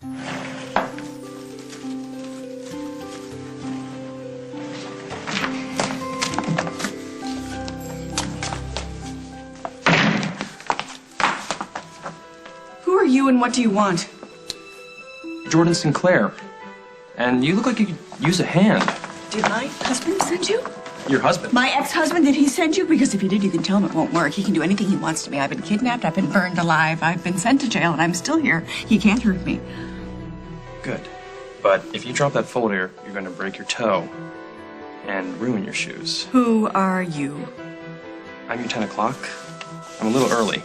Who are you and what do you want? Jordan Sinclair. And you look like you could use a hand. Did my husband send you? Your husband? My ex-husband, did he send you? Because if he did, you can tell him it won't work. He can do anything he wants to me. I've been kidnapped, I've been burned alive, I've been sent to jail, and I'm still here. He can't hurt me. Good. But if you drop that folder, you're going to break your toe and ruin your shoes. Who are you? I'm your 10 o'clock. I'm a little early,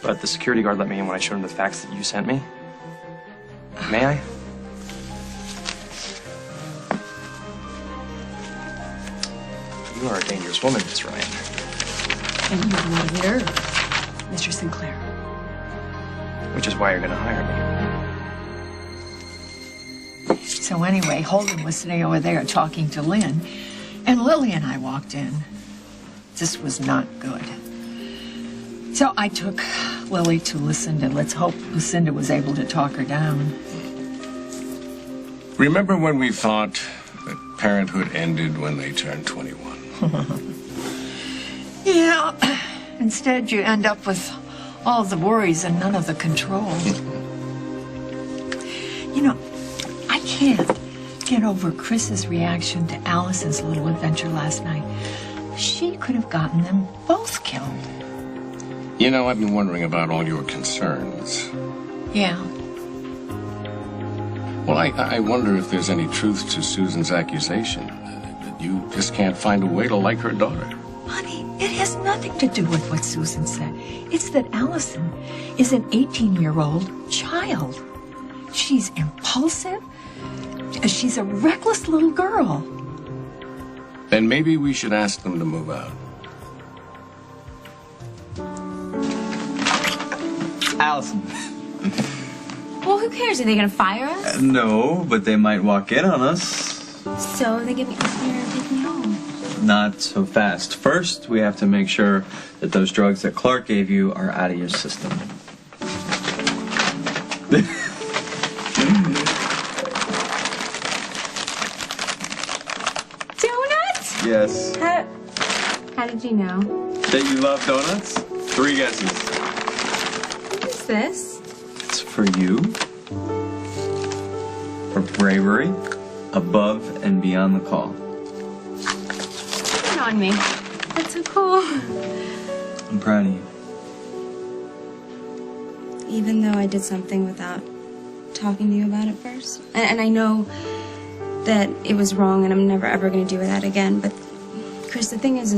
but the security guard let me in when I showed him the fax that you sent me. May I? You are a dangerous woman, Miss Ryan. And you have a lot of nerve, Mr. Sinclair. Which is why you're going to hire me. So anyway, Holden was sitting over there talking to Lynn, and Lily and I walked in. This was not good. So I took Lily to Lucinda. Let's hope Lucinda was able to talk her down. Remember when we thought that parenthood ended when they turned 21? Yeah, instead you end up with all the worries and none of the control. You know, I can't get over Chris's reaction to Allison's little adventure last night. She could have gotten them both killed. You know, I've been wondering about all your concerns. Yeah. Well, I wonder if there's any truth to Susan's accusation. That you just can't find a way to like her daughter. Honey, it has nothing to do with what Susan said. It's that Allison is an 18-year-old child. She's impulsive. She's a reckless little girl. Then maybe we should ask them to move out. Allison. Well, who cares? Are they gonna fire us? No, but they might walk in on us. So they give me here and take me home. Not so fast. First, we have to make sure that those drugs that Clark gave you are out of your system. Donuts? Yes. How did you know? That you love donuts? 3 guesses. What is this? It's for you. For bravery, above and beyond the call. Put it on me. That's so cool. I'm proud of you. Even though I did something without talking to you about it first. And I know that it was wrong and I'm never ever going to do that again. But, Chris, the thing is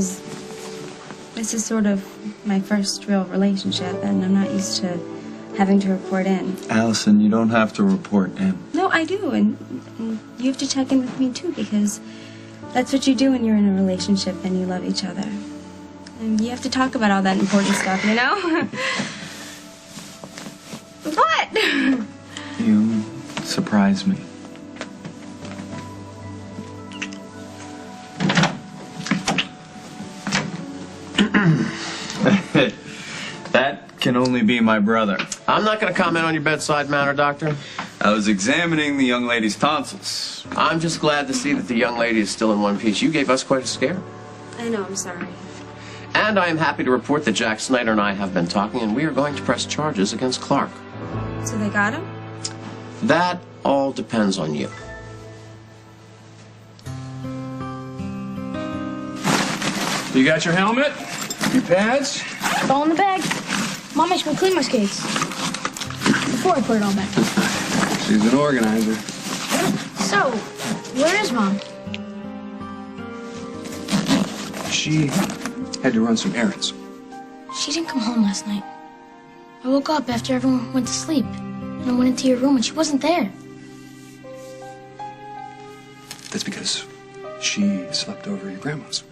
this is sort of my first real relationship and I'm not used to having to report in. Allison, you don't have to report in. No, I do. And you have to check in with me, too, because that's what you do when you're in a relationship and you love each other. And you have to talk about all that important stuff, you know? What? You surprise me. That can only be my brother. I'm not going to comment on your bedside manner, Doctor. I was examining the young lady's tonsils. I'm just glad to see that the young lady is still in one piece. You gave us quite a scare. I know, I'm sorry. And I am happy to report that Jack Snyder and I have been talking, and we are going to press charges against Clark. So they got him? That all depends on you. You got your helmet? Your pads? It's all in the bag. Mom makes me clean my skates before I put it all back. She's an organizer. So, where is Mom? She had to run some errands. She didn't come home last night. I woke up after everyone went to sleep, and I went into your room and she wasn't there. That's because she slept over at your grandma's.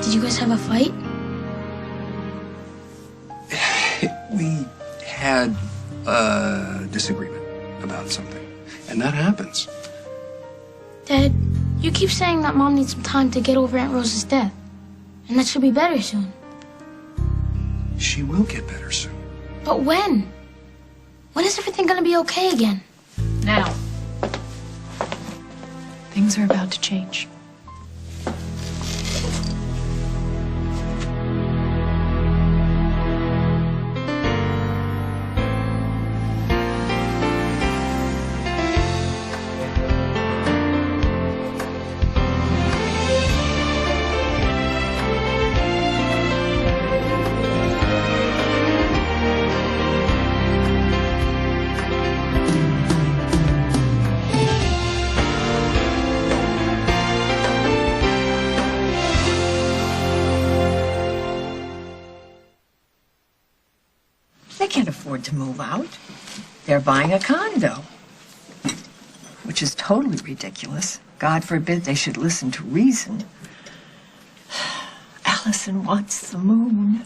Did you guys have a fight? We had a disagreement about something, and that happens. Dad, you keep saying that Mom needs some time to get over Aunt Rose's death, and that she'll be better soon. She will get better soon. But when? When is everything gonna be okay again? Now, Things are about to change. they can't afford to move out. They're buying a condo, which is totally ridiculous. God forbid they should listen to reason. Allison wants the moon.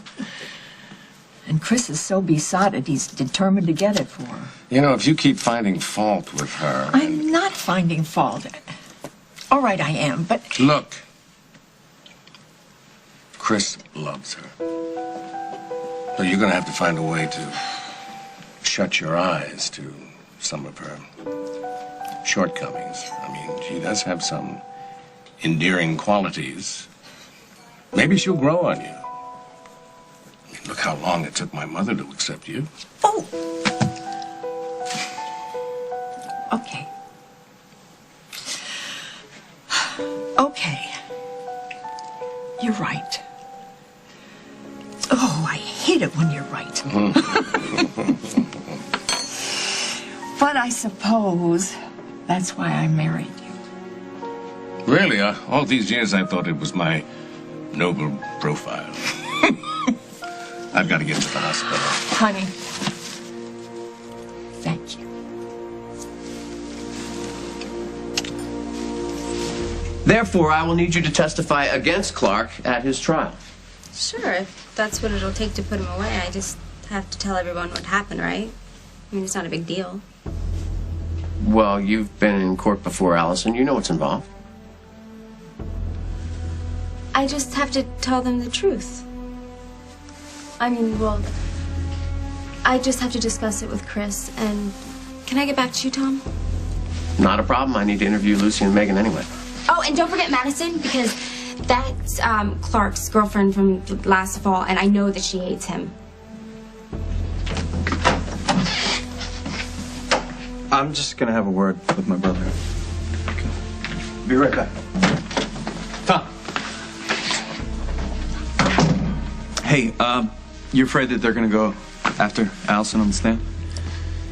And Chris is so besotted, he's determined to get it for her. You know, if you keep finding fault with her... I'm not finding fault. All right, I am, but... Look. Chris loves her. So you're going to have to find a way to shut your eyes to some of her shortcomings. I mean, she does have some endearing qualities. Maybe she'll grow on you. I mean, look how long it took my mother to accept you. Oh! Okay. Okay. You're right. Oh, I hate it when you're right. But I suppose that's why I married you. Really? All these years I thought it was my noble profile. I've got to get to the hospital. Honey, thank you. Therefore, I will need you to testify against Clark at his trial. Sure, if that's what it'll take to put him away, I just have to tell everyone what happened, right? I mean, it's not a big deal. Well, you've been in court before, Allison. You know what's involved. I just have to tell them the truth. I mean, well, I just have to discuss it with Chris, and can I get back to you, Tom? Not a problem. I need to interview Lucy and Megan anyway. Oh, and don't forget Madison, because that's Clark's girlfriend from last fall, and I know that she hates him. I'm just gonna have a word with my brother. Okay. Be right back. Tom. Hey, you afraid that they're gonna go after Allison on the stand?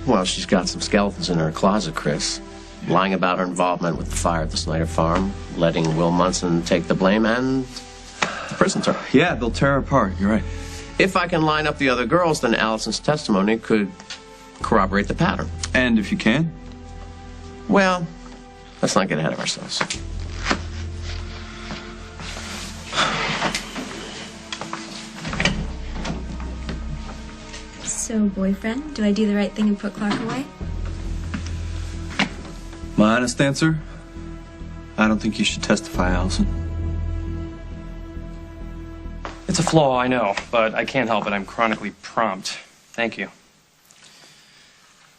Well, she's got some skeletons in her closet, Chris. Lying about her involvement with the fire at the Snyder farm, letting Will Munson take the blame, and the prison term. Yeah, they'll tear her apart. You're right. If I can line up the other girls, then Allison's testimony could corroborate the pattern. And if you can? Well, let's not get ahead of ourselves. So, boyfriend, do I do the right thing and put Clark away? My honest answer? I don't think you should testify, Allison. It's a flaw, I know, but I can't help it. I'm chronically prompt. Thank you.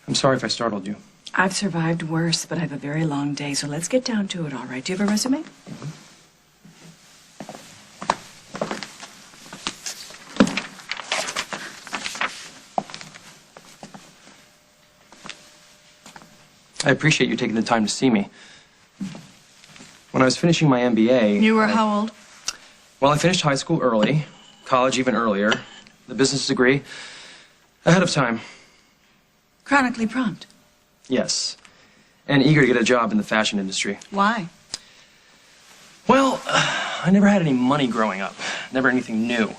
I'm sorry if I startled you. I've survived worse, but I have a very long day, so let's get down to it, all right? Do you have a resume? I appreciate you taking the time to see me. When I was finishing my MBA... You were how old? Well, I finished high school early, college even earlier, the business degree ahead of time. Chronically prompt. Yes, and eager to get a job in the fashion industry. Why? Well, I never had any money growing up, never anything new.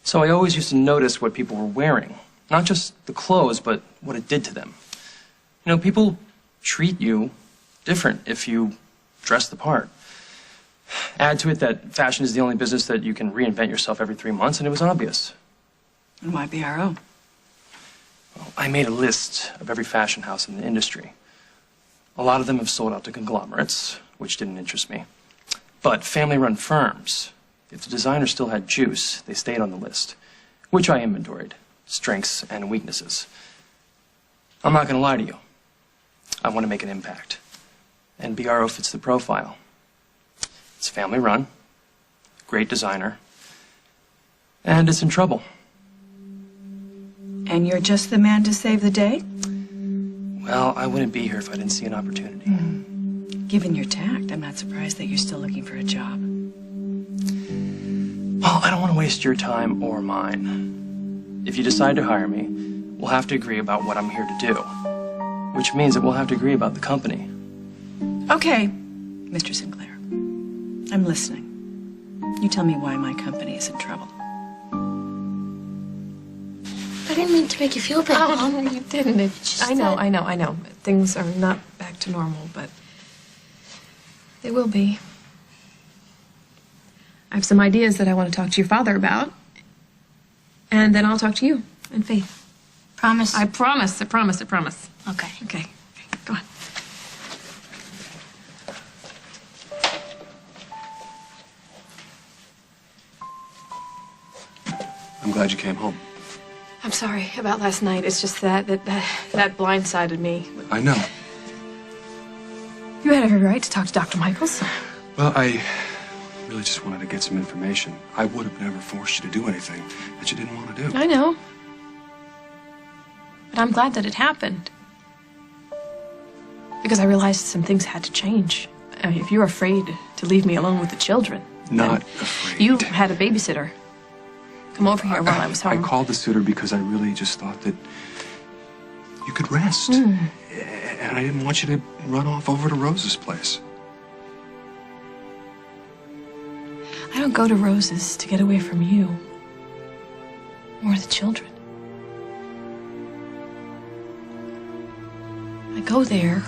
So I always used to notice what people were wearing. Not just the clothes, but what it did to them. You know, people treat you different if you dress the part. Add to it that fashion is the only business that you can reinvent yourself every 3 months, and it was obvious. And why BRO? Well, I made a list of every fashion house in the industry. A lot of them have sold out to conglomerates, which didn't interest me. But family-run firms, if the designer still had juice, they stayed on the list, which I inventoried, strengths and weaknesses. I'm not going to lie to you. I want to make an impact. And BRO fits the profile. It's family run, great designer, and it's in trouble. And you're just the man to save the day? Well, I wouldn't be here if I didn't see an opportunity. Given your tact, I'm not surprised that you're still looking for a job. Well, I don't want to waste your time or mine. If you decide to hire me, we'll have to agree about what I'm here to do, which means that we'll have to agree about the company. Okay, Mr. Sinclair. I'm listening. You tell me why my company is in trouble. I didn't mean to make you feel bad. Oh, you didn't. I know. Things are not back to normal, but they will be. I have some ideas that I want to talk to your father about. And then I'll talk to you and Faith. Promise? I promise. Okay. Okay, go on. I'm glad you came home. I'm sorry about last night. It's just that blindsided me. I know. You had every right to talk to Dr. Michaels. Well, I really just wanted to get some information. I would have never forced you to do anything that you didn't want to do. I know. But I'm glad that it happened. Because I realized some things had to change. I mean, if you're afraid to leave me alone with the children. Not afraid. You had a babysitter come over here while I was home. I called the suitor because I really just thought that you could rest. And I didn't want you to run off over to Rose's place. I don't go to Rose's to get away from you. Or the children. I go there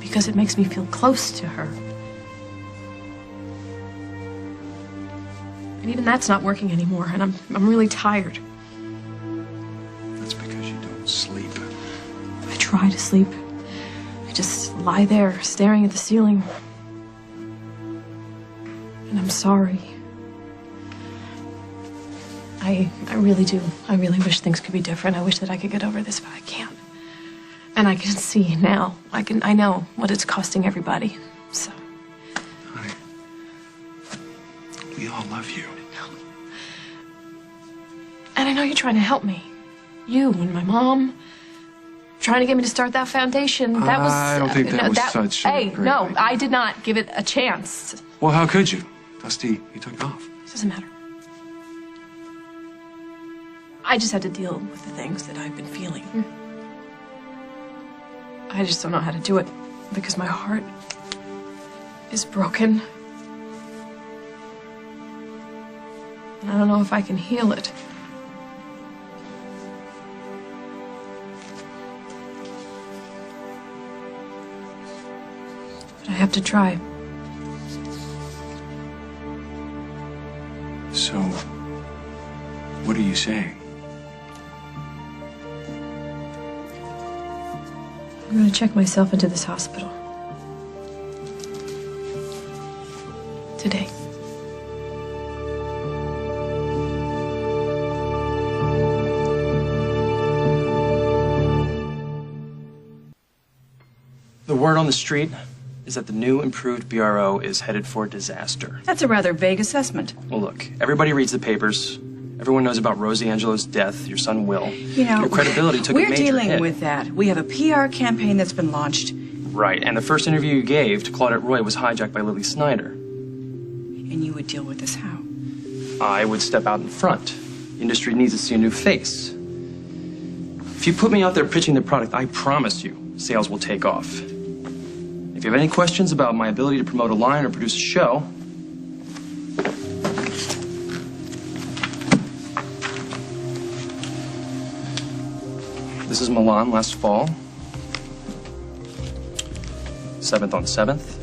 because it makes me feel close to her. And even that's not working anymore, and I'm really tired. That's because you don't sleep. I try to sleep. I just lie there, staring at the ceiling. And I'm sorry. I really do. I really wish things could be different. I wish that I could get over this, but I can't. And I can see now. I know what it's costing everybody. So. Honey, we all love you. And I know you're trying to help me. You and my mom. Trying to get me to start that foundation. That was. I don't think that was such a Hey, great no, idea. I did not give it a chance. Well, how could you? Dusty, you took off. It doesn't matter. I just had to deal with the things that I've been feeling. I just don't know how to do it because my heart is broken. And I don't know if I can heal it. But I have to try. So, what are you saying? I'm going to check myself into this hospital. Today. The word on the street is that the new improved BRO is headed for disaster. That's a rather vague assessment. Well, look, everybody reads the papers. Everyone knows about Rosie Angelo's death, your son Will. You know, your credibility took a major we're dealing hit. with that. We have a PR campaign that's been launched. Right, and the first interview you gave to Claudette Roy was hijacked by Lily Snyder. And you would deal with this how? I would step out in front. The industry needs to see a new face. If you put me out there pitching the product, I promise you, sales will take off. If you have any questions about my ability to promote a line or produce a show, this is Milan last fall. 7th on 7th.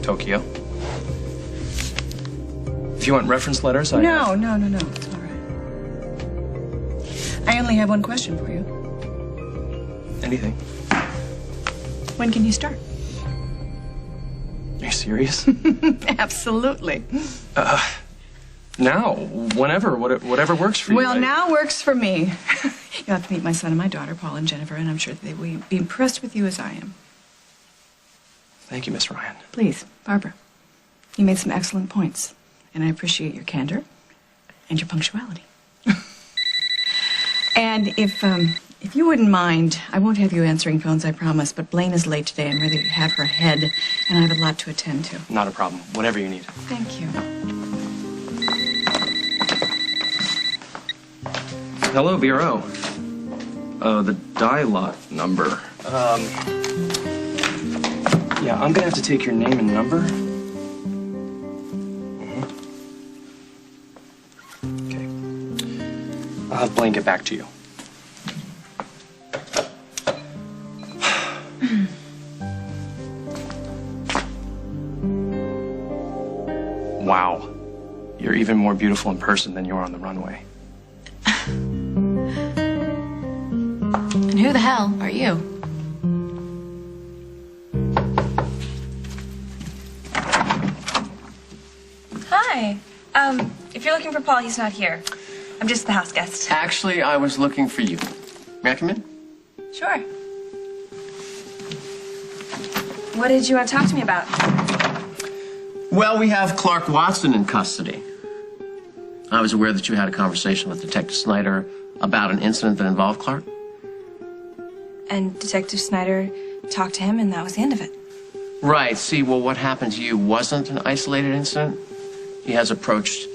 Tokyo. If you want reference letters, I have... No. It's all right. I only have one question for you. Anything. When can you start? Are you serious? Absolutely. Now, whenever, whatever works for you. Well, now works for me. You'll have to meet my son and my daughter, Paul and Jennifer, and I'm sure they will be impressed with you as I am. Thank you, Miss Ryan. Please, Barbara. You made some excellent points, and I appreciate your candor and your punctuality. And if you wouldn't mind, I won't have you answering phones, I promise, but Blaine is late today. I'm ready to have her head, and I have a lot to attend to. Not a problem. Whatever you need. Thank you. Hello, Bureau. The die lot number. Yeah, I'm gonna have to take your name and number. Okay. I'll have Blaine get back to you. Wow. You're even more beautiful in person than you are on the runway. And who the hell are you? Hi. If you're looking for Paul, he's not here. I'm just the house guest. Actually, I was looking for you. May I come in? Sure. What did you want to talk to me about? Well, we have Clark Watson in custody. I was aware that you had a conversation with Detective Snyder about an incident that involved Clark. And Detective Snyder talked to him, and that was the end of it. Right. See, well, what happened to you wasn't an isolated incident. He has approached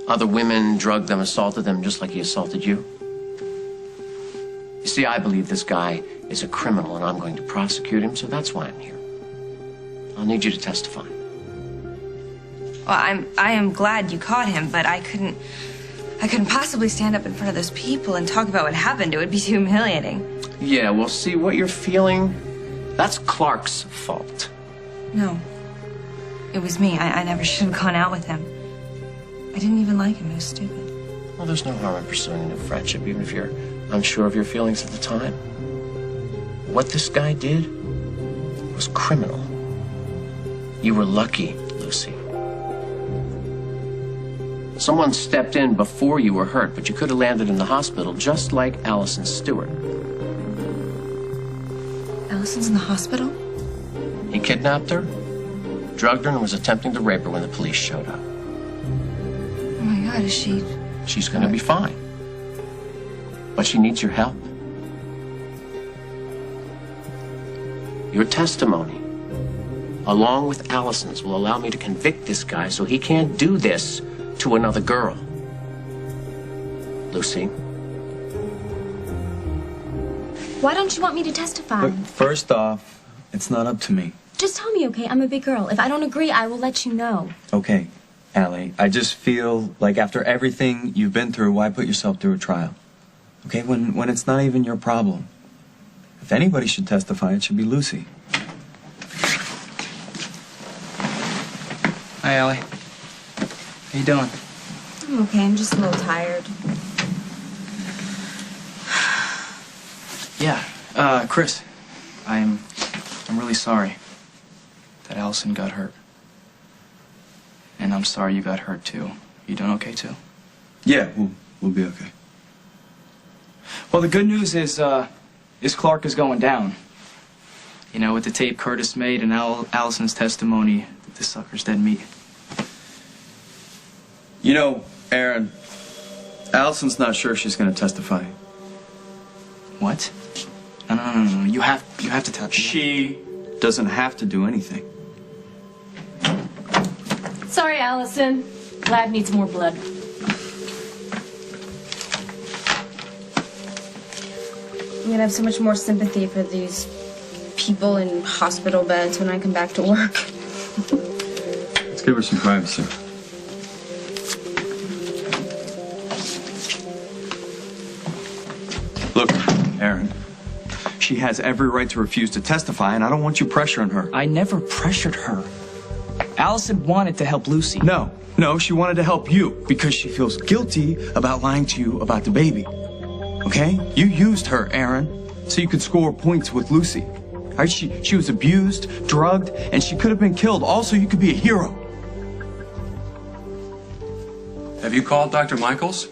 other women, drugged them, assaulted them, just like he assaulted you. You see, I believe this guy is a criminal, and I'm going to prosecute him, so that's why I'm here. I'll need you to testify. Well, I am glad you caught him, but I couldn't possibly stand up in front of those people and talk about what happened. It would be too humiliating. Yeah, well, see, what you're feeling, that's Clark's fault. No. It was me. I never should have gone out with him. I didn't even like him. It was stupid. Well, there's no harm in pursuing a new friendship, even if you're unsure of your feelings at the time. What this guy did was criminal. You were lucky, Lucy. Someone stepped in before you were hurt, but you could have landed in the hospital just like Allison Stewart. Allison's in the hospital? He kidnapped her, drugged her, and was attempting to rape her when the police showed up. Oh my God, is she... She's going to be fine. But she needs your help. Your testimony, along with Allison's, will allow me to convict this guy so he can't do this to another girl. Lucy? Why don't you want me to testify? Look, first off, it's not up to me. Just tell me, okay? I'm a big girl. If I don't agree, I will let you know. Okay, Allie, I just feel like after everything you've been through, why put yourself through a trial? Okay, when it's not even your problem. If anybody should testify, it should be Lucy. Hi, Allie. How you doing? I'm okay. I'm just a little tired. Yeah, Chris, I'm really sorry that Allison got hurt. And I'm sorry you got hurt, too. You doing okay, too? Yeah, we'll be okay. Well, the good news is Clark is going down. You know, with the tape Curtis made and Allison's testimony, this sucker's dead meat. You know, Aaron, Allison's not sure she's going to testify. What? No. You have to tell me. She doesn't have to do anything. Sorry, Allison. Lad needs more blood. I'm gonna have so much more sympathy for these people in hospital beds when I come back to work. Let's give her some privacy. Look, Aaron, she has every right to refuse to testify, and I don't want you pressuring her. I never pressured her. Allison wanted to help Lucy. No, she wanted to help you because she feels guilty about lying to you about the baby. Okay? You used her, Aaron, so you could score points with Lucy. All right? She was abused, drugged, and she could have been killed. Also, you could be a hero. Have you called Dr. Michaels?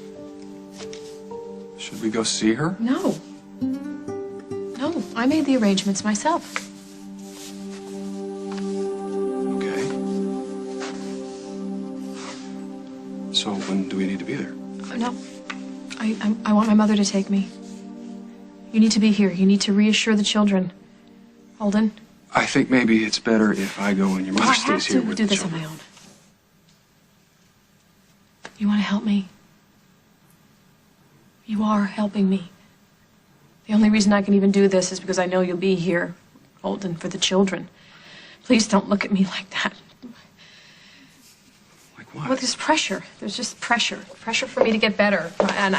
Should Should we go see her? No. No, I made the arrangements myself. Okay. So when do we need to be there? No. I want my mother to take me. You need to be here. You need to reassure the children. Holden? I think maybe it's better if I go and your mother stays here with do the this on children. my own. You want to help me? You are helping me. The only reason I can even do this is because I know you'll be here, Holden, for the children. Please don't look at me like that. Like what? Well, there's pressure. There's just pressure. Pressure for me to get better. And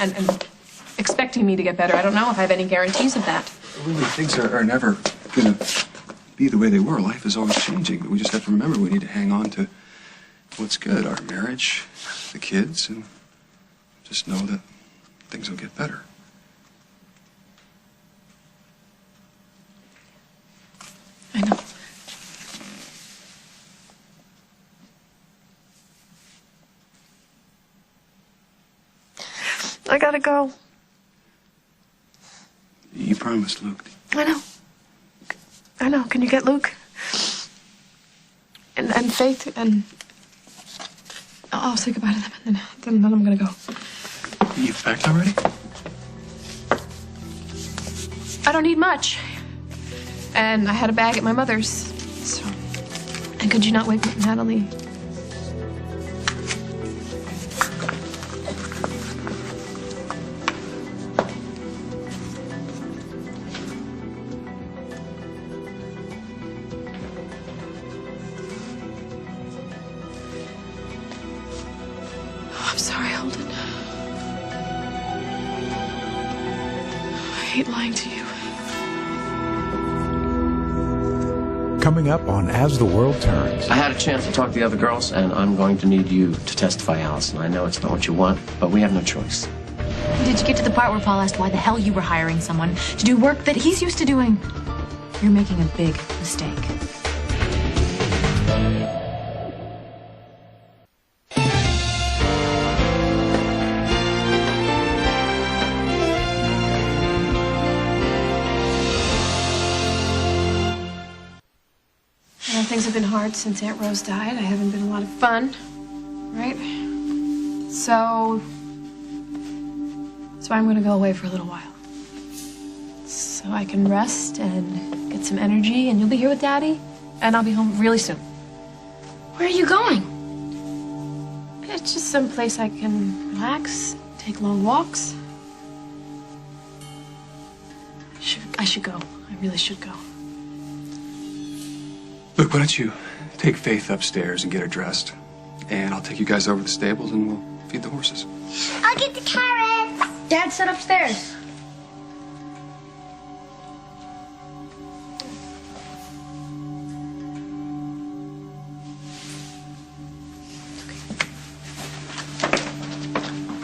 expecting me to get better. I don't know if I have any guarantees of that. Really, things are never going to be the way they were. Life is always changing. But we just have to remember we need to hang on to what's good. Our marriage, the kids, and just know that things will get better. I know. I gotta go. You promised, Luke. I know. I know. Can you get Luke? And Faith and I'll say goodbye to them and then I'm gonna go. You packed already? I don't need much. And I had a bag at my mother's. So, and could you not wake Natalie? I'm sorry, Holden. I hate lying to you. Coming up on As the World Turns. I had a chance to talk to the other girls, and I'm going to need you to testify, Allison. I know it's not what you want, but we have no choice. Did you get to the part where Paul asked why the hell you were hiring someone to do work that he's used to doing? You're making a big mistake. Things have been hard since Aunt Rose died. I haven't been a lot of fun, right? So I'm gonna go away for a little while. So I can rest and get some energy, and you'll be here with Daddy, and I'll be home really soon. Where are you going? It's just some place I can relax, take long walks. I should go. I really should go. Look, why don't you take Faith upstairs and get her dressed? And I'll take you guys over to the stables and we'll feed the horses. I'll get the carrots. Dad, sit upstairs.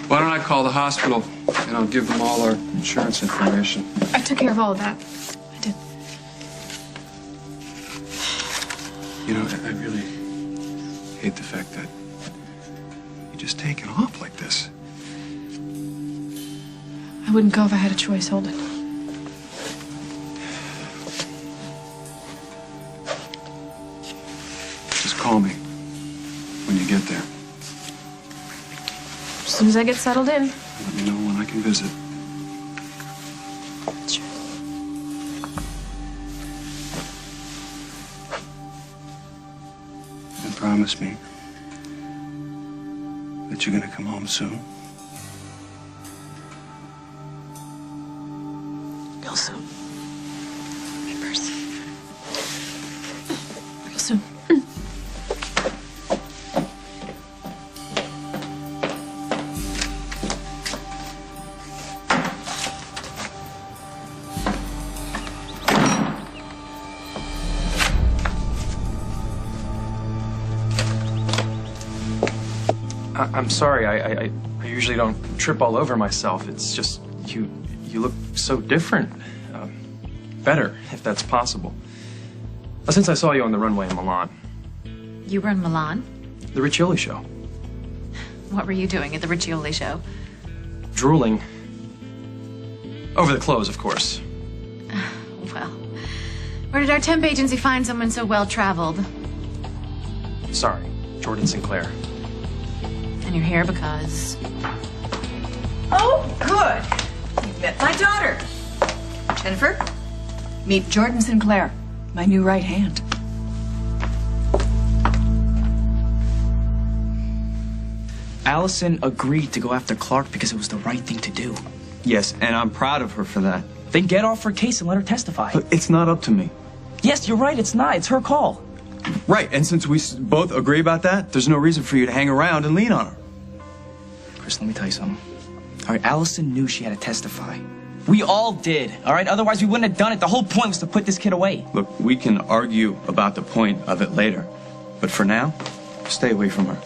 Why don't I call the hospital and I'll give them all our insurance information. I took care of all of that. I did. You know, I really hate the fact that you're just taking off like this. I wouldn't go if I had a choice, Holden. Just call me when you get there. As soon as I get settled in. Let me know when I can visit. Sure. And promise me that you're gonna come home soon. Real soon. My purse. Real soon. I'm sorry. I usually don't trip all over myself. It's just you look so different. Better, if that's possible. Since I saw you on the runway in Milan. You were in Milan? The Riccioli show. What were you doing at the Riccioli show? Drooling. Over the clothes, of course. Well, where did our temp agency find someone so well-traveled? Sorry, Jordan Sinclair. And you're here because... Oh, good. You've met my daughter. Jennifer, meet Jordan Sinclair, my new right hand. Allison agreed to go after Clark because it was the right thing to do. Yes, and I'm proud of her for that. Then get off her case and let her testify. But it's not up to me. Yes, you're right, it's not. It's her call. Right, and since we both agree about that, there's no reason for you to hang around and lean on her. Chris, let me tell you something. All right, Allison knew she had to testify. We all did, all right? Otherwise, we wouldn't have done it. The whole point was to put this kid away. Look, we can argue about the point of it later. But for now, stay away from her.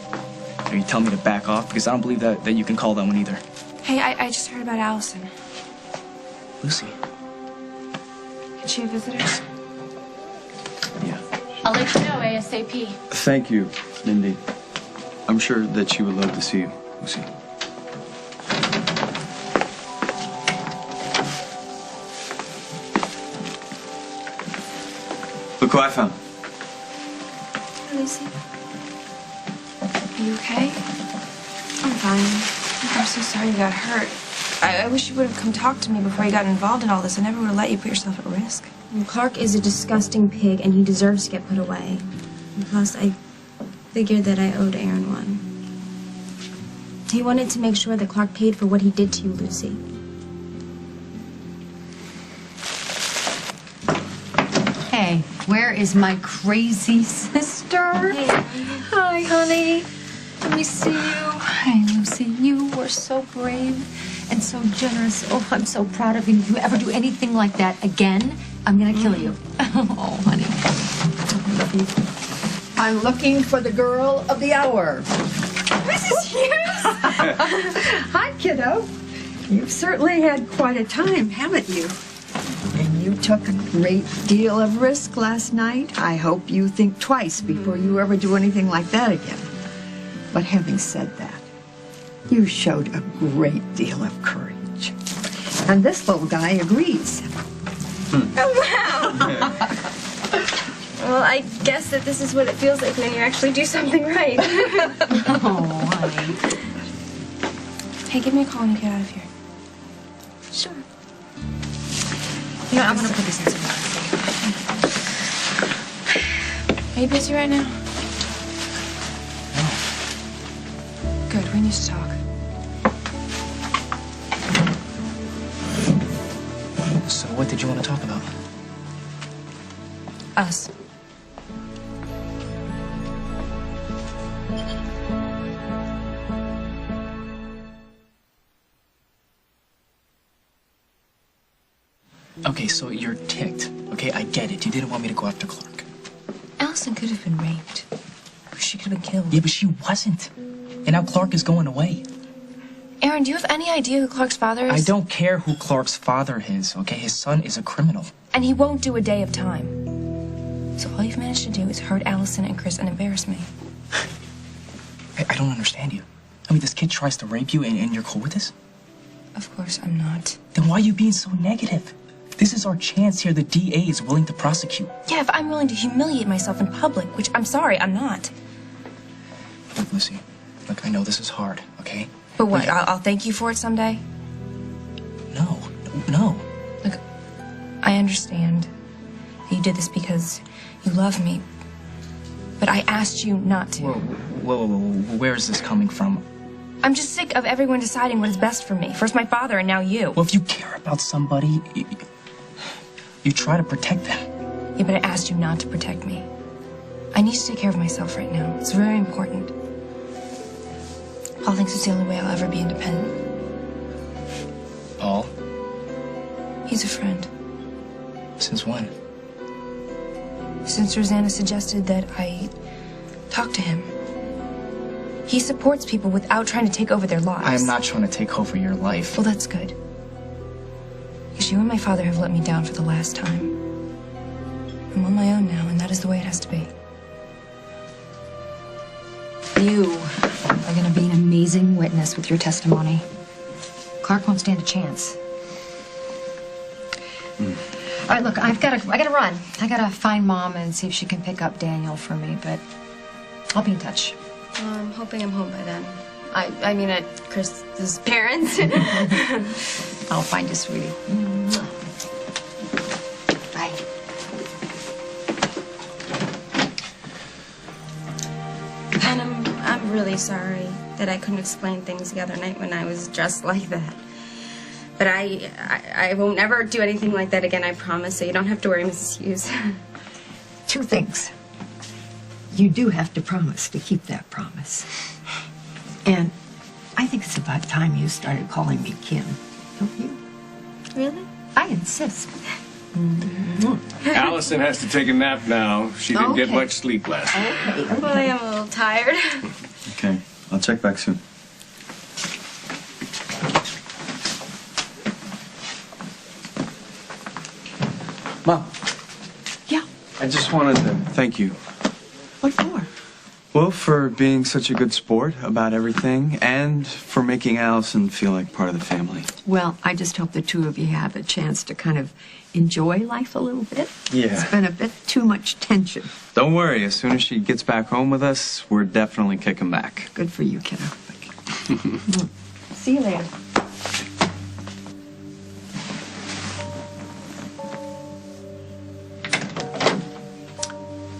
Are you telling me to back off? Because I don't believe that you can call that one either. Hey, I just heard about Allison. Lucy. Can she have visitors? Yeah. I'll let you know ASAP. Thank you, Mindy. I'm sure that she would love to see you, Lucy. Look who I found. Hi, Lucy. Are you okay? I'm fine. I'm so sorry you got hurt. I wish you would have come talk to me before you got involved in all this. I never would have let you put yourself at risk. Well, Clark is a disgusting pig, and he deserves to get put away. And plus, I figured that I owed Aaron one. He wanted to make sure that Clark paid for what he did to you, Lucy. Hey, where is my crazy sister? Hey. Hi, honey. Let me see you. Hi, Lucy. You were so brave and so generous. Oh, I'm so proud of you. If you ever do anything like that again, I'm gonna kill you. Oh, honey. I'm looking for the girl of the hour. Mrs. Hughes! Hi, kiddo. You've certainly had quite a time, haven't you? And you took a great deal of risk last night. I hope you think twice before you ever do anything like that again. But having said that, you showed a great deal of courage. And this little guy agrees. Oh, wow! Well, I guess that this is what it feels like when you actually do something right. Oh, honey. Hey, give me a call when you get out of here. Sure. You know, I'm gonna put this in some. Are you busy right now? No. Good, we need to talk. So what did you want to talk about? Us. Okay, so you're ticked. Okay, I get it. You didn't want me to go after Clark. Allison could have been raped. She could have been killed. Yeah, but she wasn't. And now Clark is going away. Aaron, do you have any idea who Clark's father is? I don't care who Clark's father is, okay? His son is a criminal. And he won't do a day of time. So all you've managed to do is hurt Allison and Chris and embarrass me. I don't understand you. I mean, this kid tries to rape you and you're cool with this? Of course I'm not. Then why are you being so negative? This is our chance here. The DA is willing to prosecute. Yeah, if I'm willing to humiliate myself in public, which I'm sorry, I'm not. Look, Lucy, look, I know this is hard, okay? But what, I'll thank you for it someday? No. Look, I understand that you did this because you love me, but I asked you not to. Whoa, where is this coming from? I'm just sick of everyone deciding what is best for me. First my father and now you. Well, if you care about somebody, you try to protect them. Yeah, but I asked you not to protect me. I need to take care of myself right now. It's very important. Paul thinks it's the only way I'll ever be independent. Paul? He's a friend. Since when? Since Rosanna suggested that I talk to him. He supports people without trying to take over their lives. I am not trying to take over your life. Well, that's good. Because you and my father have let me down for the last time. I'm on my own now, and that is the way it has to be. You are going to be an amazing witness with your testimony. Clark won't stand a chance. right, look, I gotta run. I gotta find Mom and see if she can pick up Daniel for me, but I'll be in touch. I'm hoping I'm home by then. I mean, at Chris's parents. I'll find you, sweetie. Bye. And I'm really sorry that I couldn't explain things the other night when I was dressed like that. But I won't ever do anything like that again, I promise, so you don't have to worry, Mrs. Hughes. 2 things. You do have to promise to keep that promise. And I think it's about time you started calling me Kim. Don't you? Really? I insist. Allison has to take a nap now. She didn't get much sleep last night. Well, I am a little tired. Okay, I'll check back soon. Mom. Yeah. I just wanted to thank you. What for? Well, for being such a good sport about everything and for making Allison feel like part of the family. Well, I just hope the 2 of you have a chance to kind of enjoy life a little bit. Yeah. It's been a bit too much tension. Don't worry, as soon as she gets back home with us, we're definitely kicking back. Good for you, kiddo. See you later.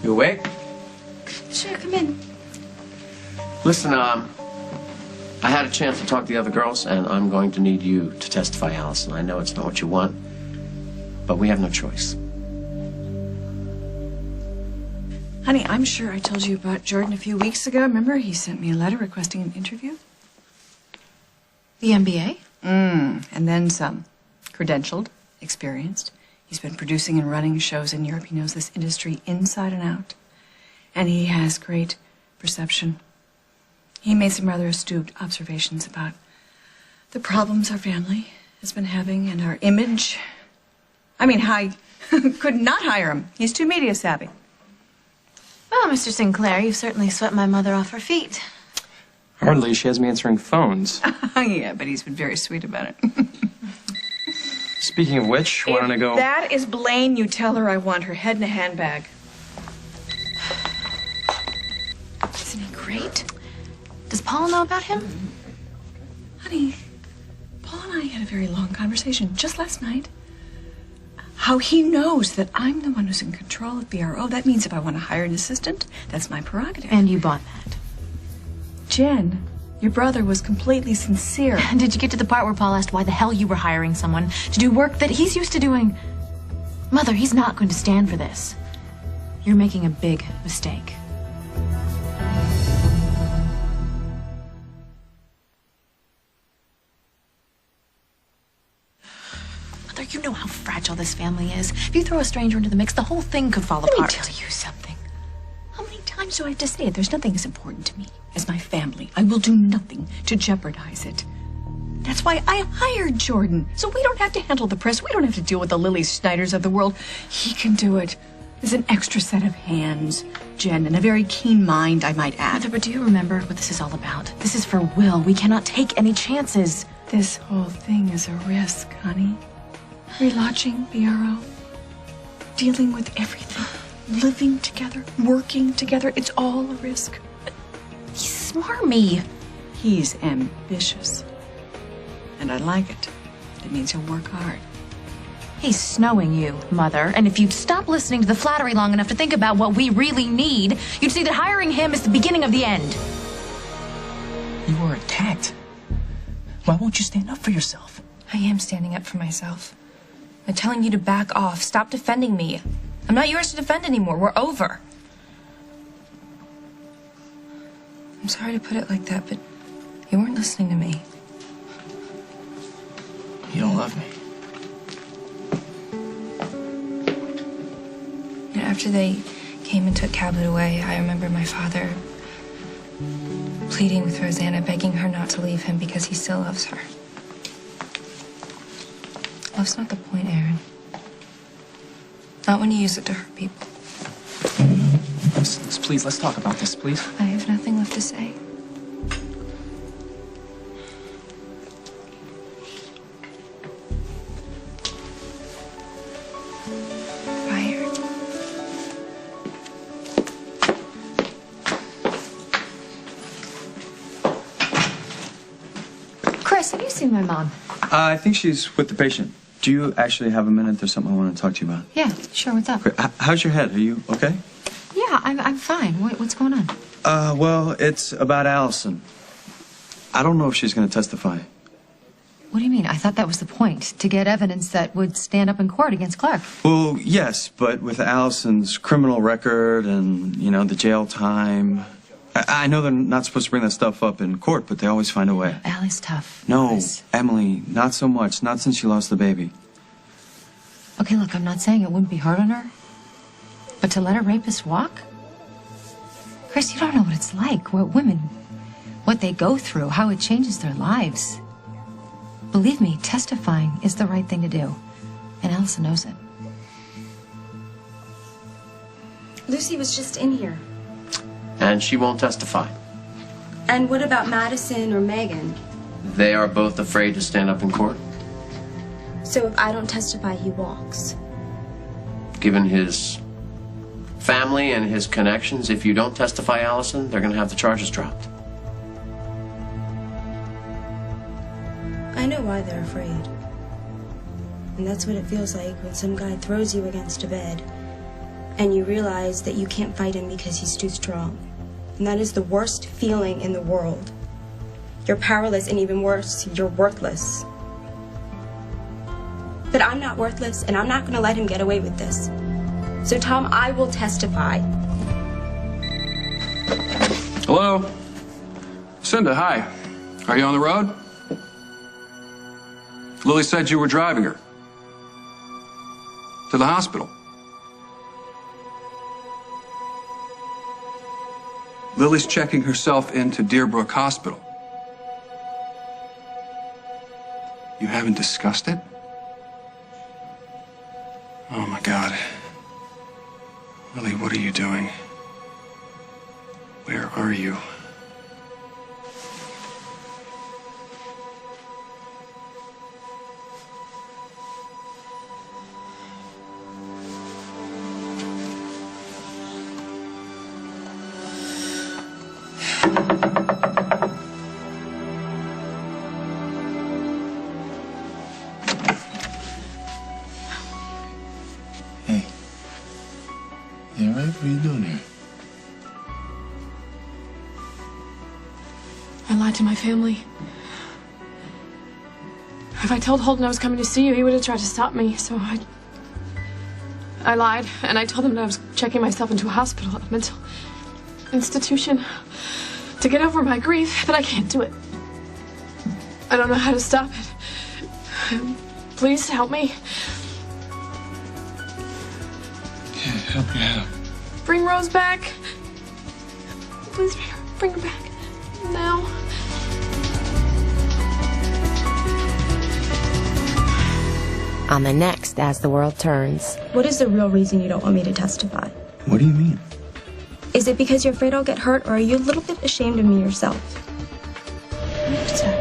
You awake? Sure, come in. Listen, I had a chance to talk to the other girls, and I'm going to need you to testify, Allison. I know it's not what you want, but we have no choice. Honey, I'm sure I told you about Jordan a few weeks ago. Remember, he sent me a letter requesting an interview? The MBA? And then some. Credentialed, experienced. He's been producing and running shows in Europe. He knows this industry inside and out. And he has great perception. He made some rather astute observations about the problems our family has been having and our image. I mean, I could not hire him. He's too media savvy. Well, Mr. Sinclair, you've certainly swept my mother off her feet. Hardly. She has me answering phones. Yeah, but he's been very sweet about it. Speaking of which, why don't I go... If that is Blaine, you tell her I want her head in a handbag. Isn't he great? Does Paul know about him? Honey, Paul and I had a very long conversation just last night. How he knows that I'm the one who's in control of BRO. That means if I want to hire an assistant, that's my prerogative. And you bought that. Jen, your brother was completely sincere. Did you get to the part where Paul asked why the hell you were hiring someone to do work that he's used to doing? Mother, he's not going to stand for this. You're making a big mistake. Mother, you know how fragile this family is. If you throw a stranger into the mix, the whole thing could fall apart. Let me tell you something. How many times do I have to say it? There's nothing as important to me as my family. I will do nothing to jeopardize it. That's why I hired Jordan. So we don't have to handle the press. We don't have to deal with the Lily Schneiders of the world. He can do it. There's an extra set of hands, Jen, and a very keen mind, I might add. Mother, but do you remember what this is all about? This is for Will. We cannot take any chances. This whole thing is a risk, honey. Relaunching BRO. Dealing with everything. Living together. Working together. It's all a risk. He's smarmy. He's ambitious. And I like it. It means he'll work hard. He's snowing you, Mother. And if you'd stop listening to the flattery long enough to think about what we really need, you'd see that hiring him is the beginning of the end. You were attacked. Why won't you stand up for yourself? I am standing up for myself. I'm telling you to back off. Stop defending me. I'm not yours to defend anymore. We're over. I'm sorry to put it like that, but you weren't listening to me. You don't love me. You know, after they came and took Cabot away, I remember my father pleading with Rosanna, begging her not to leave him because he still loves her. Love's not the point, Aaron. Not when you use it to hurt people. Please, let's talk about this, please. I have nothing left to say. Chris, have you seen my mom? I think she's with the patient. Do you actually have a minute? There's something I want to talk to you about. Yeah, sure. What's up? How's your head? Are you okay? Yeah, I'm fine. What's going on? Well, it's about Allison. I don't know if she's going to testify. What do you mean? I thought that was the point, to get evidence that would stand up in court against Clark. Well, yes, but with Allison's criminal record and, the jail time, I know they're not supposed to bring that stuff up in court, but they always find a way. Allie's tough. No, Emily, not so much. Not since she lost the baby. Okay, look, I'm not saying it wouldn't be hard on her, but to let a rapist walk? Chris, you don't know what it's like, what they go through, how it changes their lives. Believe me, testifying is the right thing to do, and Allison knows it. Lucy was just in here. And she won't testify. And what about Madison or Megan? They are both afraid to stand up in court. So if I don't testify, he walks. Given his family and his connections, if you don't testify, Allison, they're going to have the charges dropped. I know why they're afraid. And that's what it feels like when some guy throws you against a bed and you realize that you can't fight him because he's too strong. And that is the worst feeling in the world. You're powerless, and even worse, you're worthless. But I'm not worthless, and I'm not going to let him get away with this. So, Tom, I will testify. Hello? Cinda, hi. Are you on the road? Lily said you were driving her to the hospital. Lily's checking herself into Deerbrook Hospital. You haven't discussed it? Oh, my God. Lily, what are you doing? Where are you? What are you doing here? I lied to my family. If I told Holden I was coming to see you, he would have tried to stop me, so I lied, and I told him that I was checking myself into a hospital, a mental institution, to get over my grief, but I can't do it. I don't know how to stop it. Please help me. Yeah, help you out. Bring Rose back. Please bring her back. Now. On the next As the World Turns. What is the real reason you don't want me to testify? What do you mean? Is it because you're afraid I'll get hurt, or are you a little bit ashamed of me yourself?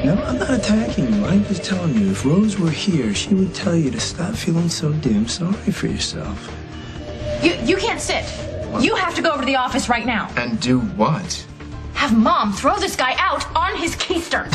No, I'm not attacking you. I'm just telling you, if Rose were here, she would tell you to stop feeling so damn sorry for yourself. You can't sit. You have to go over to the office right now. And do what? Have Mom throw this guy out on his keister.